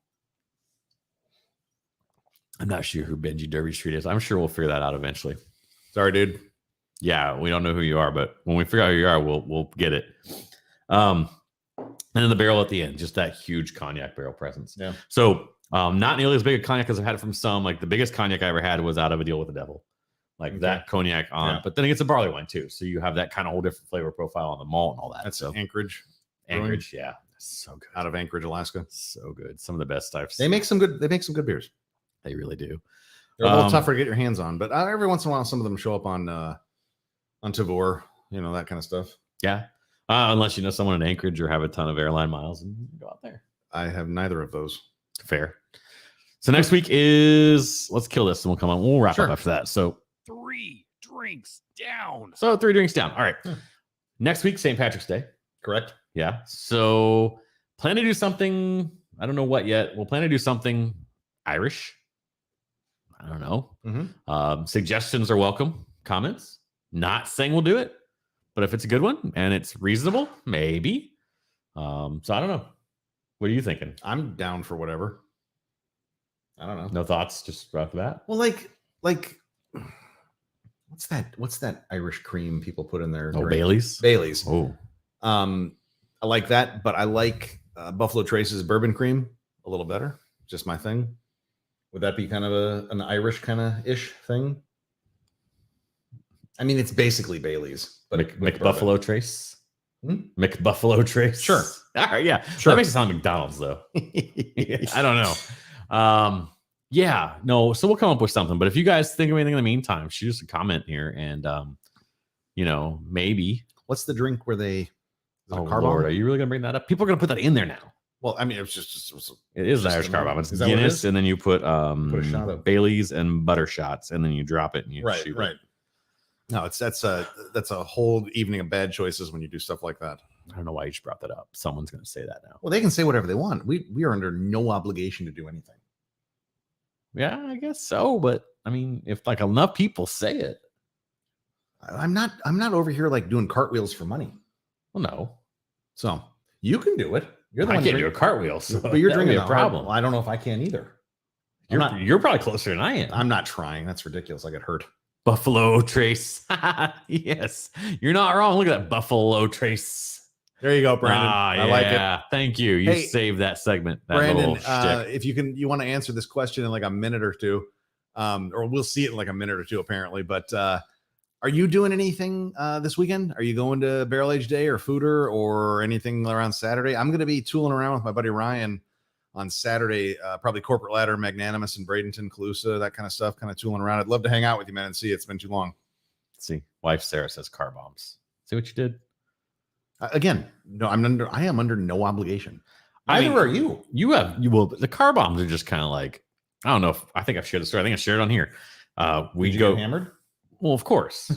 not sure who Benji Derby Street is. I'm sure we'll figure that out eventually. Sorry, dude. Yeah, we don't know who you are, but when we figure out who you are, we'll get it. And then the barrel at the end, just that huge cognac barrel presence. Yeah. So not nearly as big a cognac as I've had from some. Like the biggest cognac I ever had was out of A Deal with the Devil. like that cognac on. But then it gets a barley wine too, so you have that kind of whole different flavor profile on the malt and all that. That's so Anchorage. Anchorage, yeah, so good. Out of Anchorage, Alaska. So good. Some of the best I've seen. They make some good beers. They really do. They're a little tougher to get your hands on, but every once in a while, some of them show up on Tavour, that kind of stuff. Yeah. Unless you know someone in Anchorage or have a ton of airline miles and go out there. I have neither of those. Fair. So next week is, let's kill this and we'll come on. We'll wrap up after that. So 3 drinks down. So 3 drinks down. All right. Next week, St. Patrick's Day. Correct. Yeah. So plan to do something. I don't know what yet. We'll plan to do something Irish. I don't know. Suggestions are welcome. Comments. Not saying we'll do it, but if it's a good one and it's reasonable, maybe. So I don't know. What are you thinking? I'm down for whatever. I don't know. No thoughts, just right off the bat. Well, like, what's that Irish cream people put in there? Oh, Bailey's. Bailey's. Oh, I like that, but I like Buffalo Trace's bourbon cream a little better. Just my thing. Would that be kind of an Irish kind of ish thing? I mean, it's basically Bailey's, but McBuffalo Trace. McBuffalo Trace. Sure. All right. Yeah. Sure. That makes it sound like McDonald's though. I don't know. Yeah. No. So we'll come up with something. But if you guys think of anything in the meantime, shoot us a comment here, and maybe. What's the drink where they? Oh Lord, are you really gonna bring that up? People are gonna put that in there now. Well, I mean, it is Irish car bomb. It's Guinness, and then you put a shot of Bailey's and butter shots, and then you drop it and you shoot it. No, that's a whole evening of bad choices when you do stuff like that. I don't know why you just brought that up. Someone's going to say that now. Well, they can say whatever they want. We are under no obligation to do anything. Yeah, I guess so. But I mean, if like enough people say it, I'm not over here like doing cartwheels for money. Well, no. So you can do it. You're the I one can't do a cartwheel, so but you're drinking a problem. I don't know if I can either. You're probably closer than I am. I'm not trying. That's ridiculous. I get hurt. Buffalo Trace. Yes, you're not wrong. Look at that Buffalo Trace. There you go, Brandon. I like it. Thank you. You saved that segment. That Brandon, if you want to answer this question in like a minute or two, or we'll see it in like a minute or two, apparently. But are you doing anything this weekend? Are you going to Barrel Age Day or Fooder or anything around Saturday? I'm going to be tooling around with my buddy Ryan on Saturday, probably Corporate Ladder, Magnanimous, and Bradenton, Calusa, that kind of stuff, kind of tooling around. I'd love to hang out with you, man, and see. It's been too long. Let's see, wife Sarah says car bombs. See what you did? Again, no, I am under no obligation. Either are you. You will. The car bombs are just kind of like, I don't know. I think I've shared the story. I think I shared it on here. We go hammered. Well, of course.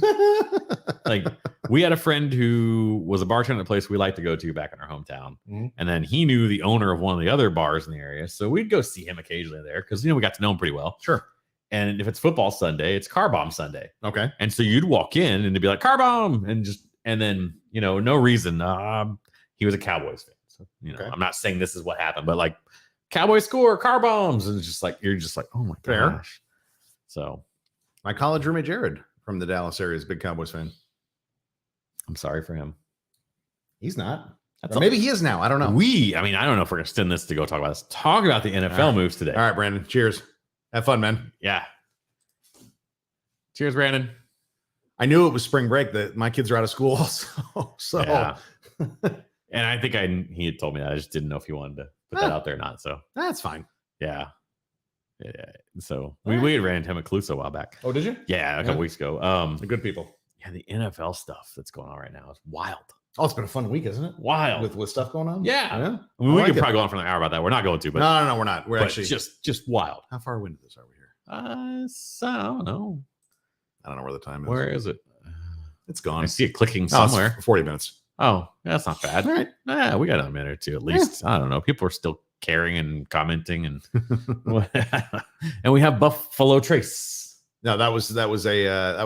Like we had a friend who was a bartender at a place we like to go to back in our hometown. And then he knew the owner of one of the other bars in the area. So we'd go see him occasionally there because, we got to know him pretty well. Sure. And if it's football Sunday, it's car bomb Sunday. Okay. And so you'd walk in and it'd be like car bomb and then, no reason. He was a Cowboys fan. So, okay. I'm not saying this is what happened, but like Cowboys score, car bombs. And it's just like, you're just like, oh my gosh. So my college roommate, Jared, from the Dallas area, is a big Cowboys fan. I'm sorry for him. He's not. Or maybe he is now. I don't know. I don't know if we're going to extend this to go talk about this. Talk about the NFL moves today. All right, Brandon. Cheers. Have fun, man. Yeah. Cheers, Brandon. I knew it was spring break that my kids are out of school also. So yeah. And I think he had told me that. I just didn't know if he wanted to put that out there or not. So that's fine. Yeah. So we had ran into him at Calusa a while back. Oh, did you? Yeah, a couple weeks ago. The good people. Yeah, the NFL stuff that's going on right now is wild. Oh, it's been a fun week, isn't it? Wild with stuff going on. Yeah. We could probably go on for an hour about that. We're not going to, but no, we're not. We're actually just wild. How far into this are we here? So I don't know. I don't know where the time is. Where is it? It's gone. I see it clicking somewhere. 40 minutes. Oh, that's not bad. All right. Yeah, we got a minute or two at least. Yeah. I don't know. People are still caring and commenting, and and we have Buffalo Trace. No, that was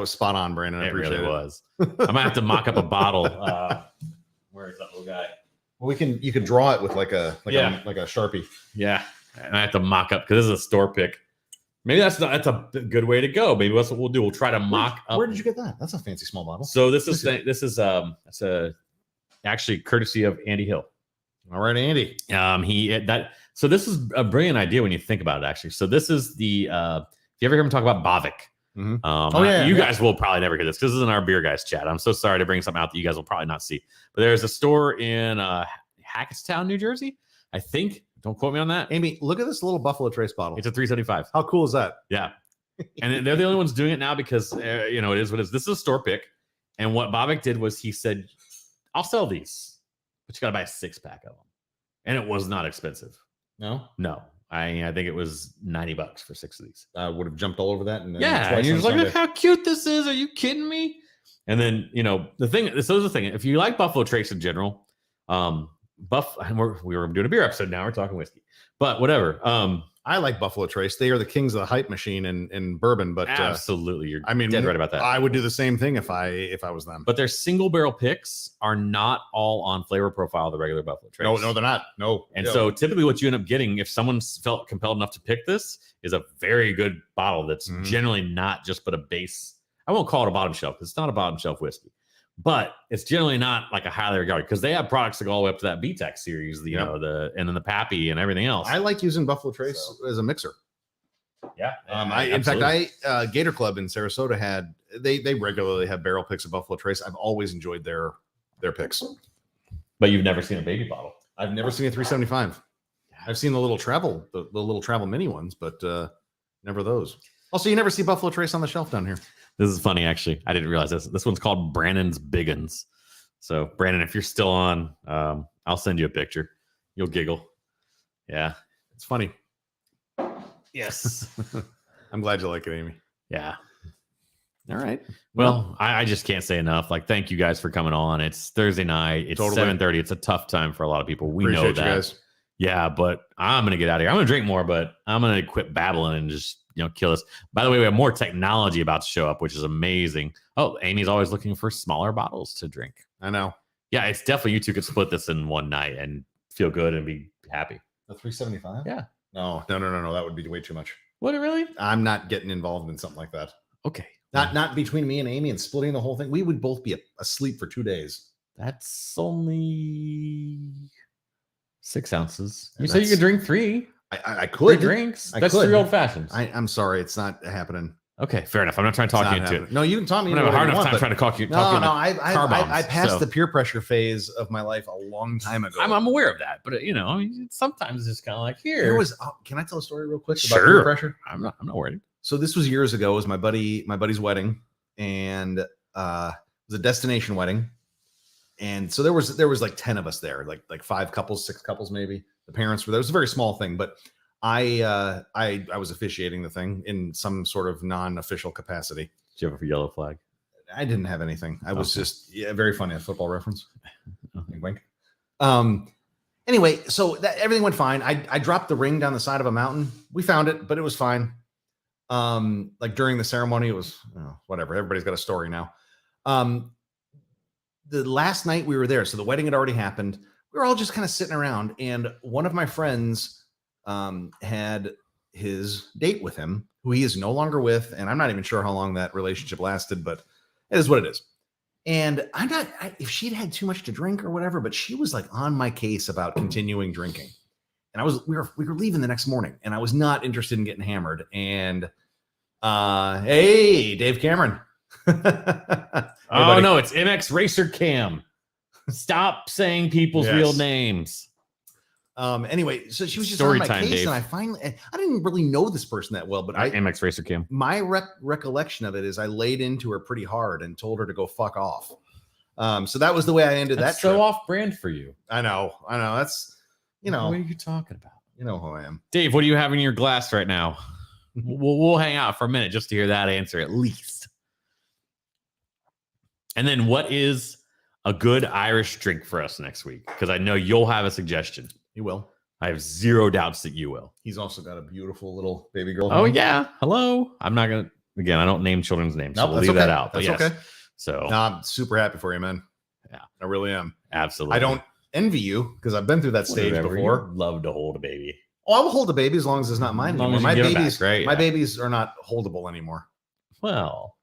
spot on, Brandon. I appreciate it. Was. I might have to mock up a bottle. Where is that little guy? Well, you could draw it with like a Sharpie. Yeah, and I have to mock up because this is a store pick. Maybe that's a good way to go. Maybe that's what we'll do. We'll try to mock up. Where did you get that? That's a fancy small bottle. So this is actually courtesy of Andy Hill. All right, Andy. So this is a brilliant idea when you think about it, actually. So this is the if you ever hear him talk about Bavik, Mhm. You guys will probably never hear this because this is in our beer guys chat. I'm so sorry to bring something out that you guys will probably not see. But there's a store in Hackettstown, New Jersey, I think. Don't quote me on that. Amy, look at this little Buffalo Trace bottle. It's a $3.75. How cool is that? Yeah. And they're the only ones doing it now because, it is what it is. This is a store pick. And what Bobek did was he said, I'll sell these, but you got to buy a 6-pack of them. And it was not expensive. No? No. I think it was $90 for 6 of these. I would have jumped all over that. And And you're just like, look how cute this is. Are you kidding me? And then, the thing, if you like Buffalo Trace in general, we were doing a beer episode. Now we're talking whiskey, but whatever. I like Buffalo Trace. They are the kings of the hype machine in bourbon. But absolutely, you're dead right about that. I would do the same thing if I was them. But their single barrel picks are not all on flavor profile of the regular Buffalo Trace. No, they're not. No. And so typically, what you end up getting, if someone felt compelled enough to pick this, is a very good bottle that's generally not just but a base. I won't call it a bottom shelf because it's not a bottom shelf whiskey. But it's generally not like a highly regarded because they have products that go all the way up to that BTEC series, and then the Pappy and everything else. I like using Buffalo Trace as a mixer. Yeah. In fact, Gator Club in Sarasota had they regularly have barrel picks of Buffalo Trace. I've always enjoyed their picks. But you've never seen a baby bottle. I've never seen a 375. I've seen the little travel mini ones, but never those. Also, you never see Buffalo Trace on the shelf down here. This is funny, actually. I didn't realize this. This one's called Brandon's Biggins. So, Brandon, if you're still on, I'll send you a picture. You'll giggle. Yeah, it's funny. Yes. I'm glad you like it, Amy. Yeah. All right. Well, I just can't say enough. Like, thank you guys for coming on. It's Thursday night. It's 7:30. It's a tough time for a lot of people. We know that. You guys. Yeah, but I'm going to get out of here. I'm going to drink more, but I'm going to quit babbling and just kill us. By the way, we have more technology about to show up, which is amazing. Oh, Amy's always looking for smaller bottles to drink. I know. Yeah, it's definitely you two could split this in one night and feel good and be happy. The 375? Yeah. No. That would be way too much. Would it really? I'm not getting involved in something like that. Okay. Not between me and Amy and splitting the whole thing. We would both be asleep for 2 days. That's only 6 ounces. You said you could drink 3. I could. 3 drinks. That's 3 old fashions. I'm sorry, it's not happening. Okay, fair enough. I'm not trying to talk you into it. No, you can talk me. I don't have a hard enough time trying to talk you. I passed the peer pressure phase of my life a long time ago. I'm aware of that, but sometimes it's kind of like here. Can I tell a story real quick about peer pressure? I'm not worried. So this was years ago. It was my buddy's wedding, and it was a destination wedding. And so there was like 10 of us there, like 5 couples, 6 couples, maybe. The parents were there. It was a very small thing, but I was officiating the thing in some sort of non-official capacity. Did you have a yellow flag? I didn't have anything. I was just very funny, a football reference. Wink. Anyway, so everything went fine. I dropped the ring down the side of a mountain. We found it, but it was fine. Like during the ceremony, it was whatever. Everybody's got a story now. The last night we were there, so the wedding had already happened. We were all just kind of sitting around, and one of my friends had his date with him, who he is no longer with, and I'm not even sure how long that relationship lasted, but it is what it is. And I'm not if she'd had too much to drink or whatever, but she was like on my case about continuing drinking. And we were leaving the next morning, and I was not interested in getting hammered. And hey, Dave Cameron. Oh no, it's MX Racer Cam. Stop saying people's real names. Anyway, so she was just on my case, Dave. And I didn't really know this person that well, but MX Racer Cam. My recollection of it is I laid into her pretty hard and told her to go fuck off. So that was the way I ended that trip. So off brand for you. I know. That's what are you talking about? You know who I am. Dave, what do you have in your glass right now? We'll hang out for a minute just to hear that answer at least. And then what is a good Irish drink for us next week? Because I know you'll have a suggestion. You will. I have zero doubts that you will. He's also got a beautiful little baby girl. Oh, yeah. Hello. I'm not going to, again, I don't name children's names. So we'll leave that out. That's okay. So I'm super happy for you, man. Yeah. I really am. Absolutely. I don't envy you because I've been through that stage before. You'd love to hold a baby. Oh, I will hold a baby as long as it's not mine anymore. My babies, right? My babies are not holdable anymore. Well,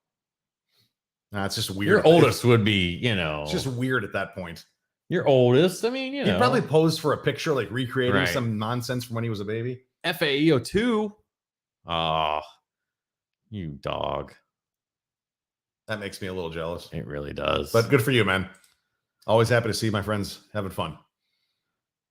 it's just weird. Your oldest would be, it's just weird at that point. Your oldest, I mean, he probably posed for a picture, like recreating some nonsense from when he was a baby. FAEO2. Oh, you dog. That makes me a little jealous. It really does. But good for you, man. Always happy to see my friends having fun.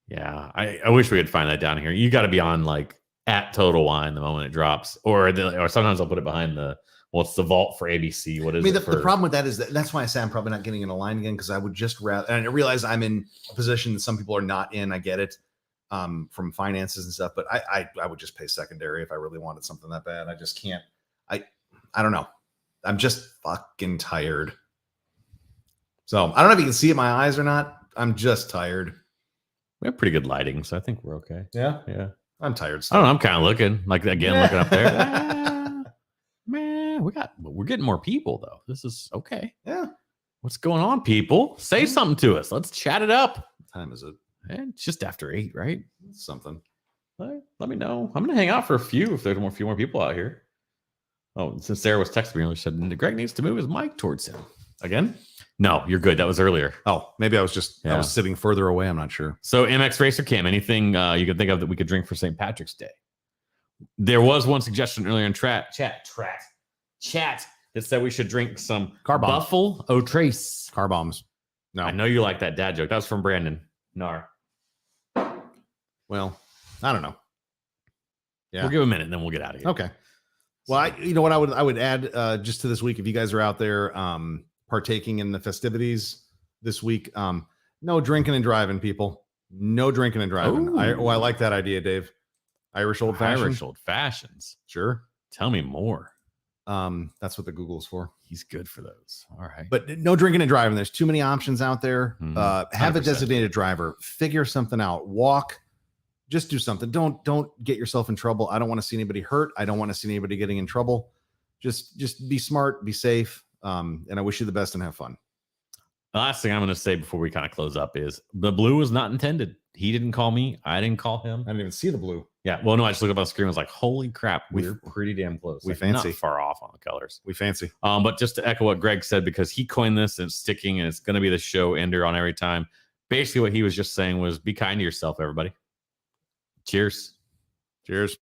Yeah, I wish we could find that down here. You got to be on like at Total Wine the moment it drops, or sometimes I'll put it behind the it's the vault for ABC. What is I mean, it? the problem with that is that's why I say I'm probably not getting in a line again, because I would just rather, and I realize I'm in a position that some people are not in. I get it from finances and stuff, but I would just pay secondary if I really wanted something that bad. I just can't. I don't know. I'm just fucking tired. So I don't know if you can see it in my eyes or not. I'm just tired. We have pretty good lighting, so I think we're okay. Yeah. Yeah. I'm tired. I Still. don't know. I'm kind of looking looking up there. Man, we're getting more people though. This is okay. Yeah. What's going on, people? Say something to us. Let's chat it up. What time is it? And it's just after 8, right? Something. Let me know. I'm gonna hang out for a few if there's a few more people out here. Oh, since Sarah was texting me earlier, she said Greg needs to move his mic towards him. Again? No, you're good. That was earlier. Oh, maybe I was sitting further away. I'm not sure. So MX Racer Cam, anything you can think of that we could drink for St. Patrick's Day? There was one suggestion earlier in chat that said we should drink some Car bombs. Buffalo O'Trace. Car bombs. No. I know you like that dad joke. That was from Brandon Nar. Well, I don't know. Yeah. We'll give a minute and then we'll get out of here. Okay. Well, you know what I would add just to this week, if you guys are out there partaking in the festivities this week, no drinking and driving, people. No drinking and driving. I like that idea, Dave. Irish old fashioned. Irish old fashions. Sure. Tell me more. That's what the Google is for. He's good for those. All right. But no drinking and driving. There's too many options out there. Have a 100%. designated driver. Figure something out. Walk. Just do something. Don't get yourself in trouble. I don't want to see anybody hurt. I don't want to see anybody getting in trouble. Just be smart, be safe. And I wish you the best and have fun. The last thing I'm going to say before we kind of close up is the blue was not intended. He didn't call me. I didn't call him. I didn't even see the blue. Yeah. Well, no, I just looked up on the screen. I was like, holy crap. We're pretty damn close. We like, fancy. Not far off on the colors. We fancy. But just to echo what Greg said, because he coined this and it's sticking and it's going to be the show ender on every time. Basically what he was just saying was be kind to yourself, everybody. Cheers. Cheers.